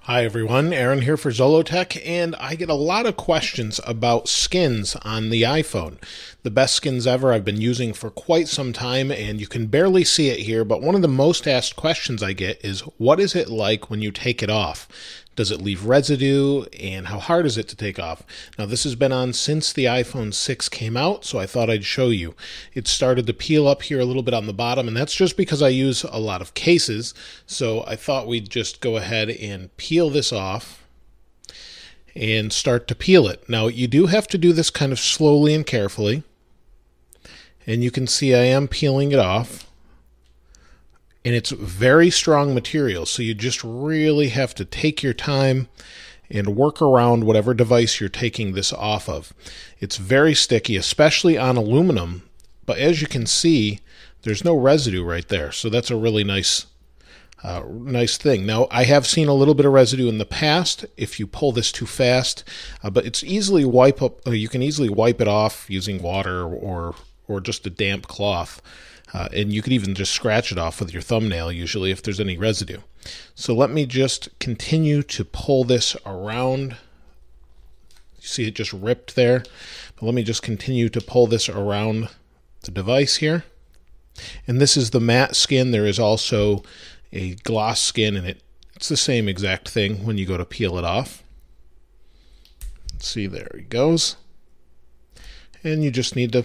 Hi everyone, Aaron here for Zollotech, and I get a lot of questions about skins on the iPhone. The best skins ever I've been using for quite some time, and you can barely see it here, but one of the most asked questions I get is, what is it like when you take it off? Does it leave residue, and how hard is it to take off? Now this has been on since the iPhone 6 came out, so I thought I'd show you. It started to peel up here a little bit on the bottom, and that's just because I use a lot of cases, so I thought we'd just go ahead and peel this off and start to peel it. Now you do have to do this kind of slowly and carefully, and you can see I am peeling it off. And it's very strong material, so you just really have to take your time and work around whatever device you're taking this off of. It's very sticky, especially on aluminum, but as you can see, there's no residue right there, so that's a really nice thing. Now, I have seen a little bit of residue in the past if you pull this too fast, but it's easily you can easily wipe it off using water or just a damp cloth. And you could even just scratch it off with your thumbnail usually if there's any residue. So let me just continue to pull this around. You see it just ripped there. But let me just continue to pull this around the device here. And this is the matte skin. There is also a gloss skin, and it's the same exact thing when you go to peel it off. Let's see, there it goes. And you just need to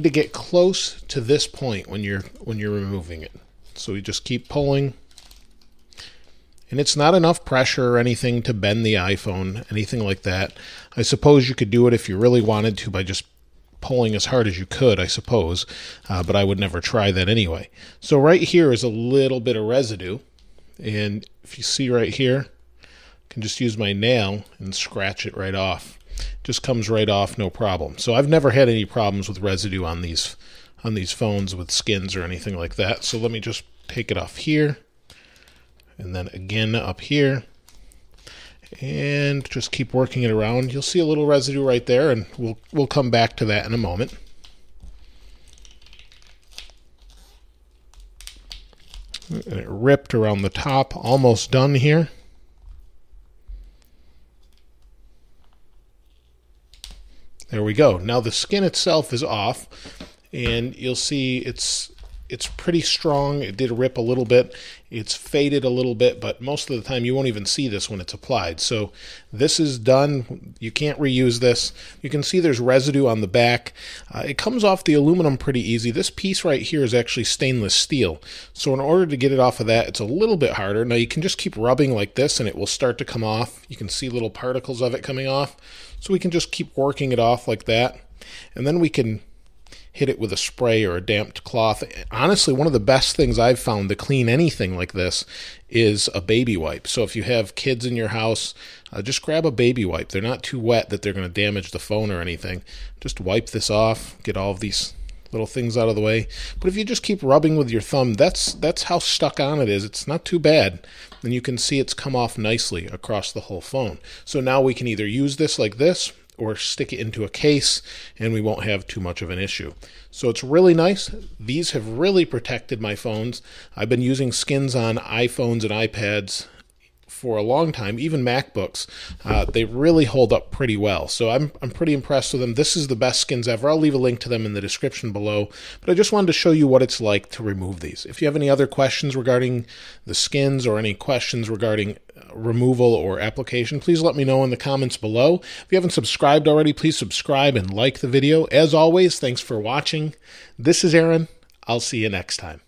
get close to this point when you're removing it. So we just keep pulling. And it's not enough pressure or anything to bend the iPhone, anything like that. I suppose you could do it if you really wanted to by just pulling as hard as you could, I suppose. But I would never try that anyway. So right here is a little bit of residue. And if you see right here, I can just use my nail and scratch it right off. Just comes right off, no problem. So I've never had any problems with residue on these phones with skins or anything like that. So let me just take it off here, and then again up here, and just keep working it around. You'll see a little residue right there, and we'll come back to that in a moment. And it ripped around the top, almost done here. There we go. Now the skin itself is off, and you'll see it's pretty strong. It did rip a little bit. It's faded a little bit, but most of the time you won't even see this when it's applied. So this is done. You can't reuse this. You can see there's residue on the back. It comes off the aluminum pretty easy. This piece right here is actually stainless steel. So in order to get it off of that, it's a little bit harder. Now you can just keep rubbing like this and it will start to come off. You can see little particles of it coming off. So we can just keep working it off like that. And then we can hit it with a spray or a damped cloth. Honestly, one of the best things I've found to clean anything like this is a baby wipe. So if you have kids in your house, just grab a baby wipe. They're not too wet that they're going to damage the phone or anything. Just wipe this off, get all of these little things out of the way. But if you just keep rubbing with your thumb, that's how stuck on it is. It's not too bad. And you can see it's come off nicely across the whole phone. So now we can either use this like this or stick it into a case, and we won't have too much of an issue. So it's really nice. These have really protected my phones. I've been using skins on iPhones and iPads for a long time, even MacBooks. They really hold up pretty well. So I'm pretty impressed with them. This is the best skins ever. I'll leave a link to them in the description below, but I just wanted to show you what it's like to remove these. If you have any other questions regarding the skins or any questions regarding removal or application, please let me know in the comments below. If you haven't subscribed already, please subscribe and like the video. As always, thanks for watching. This is Aaron. I'll see you next time.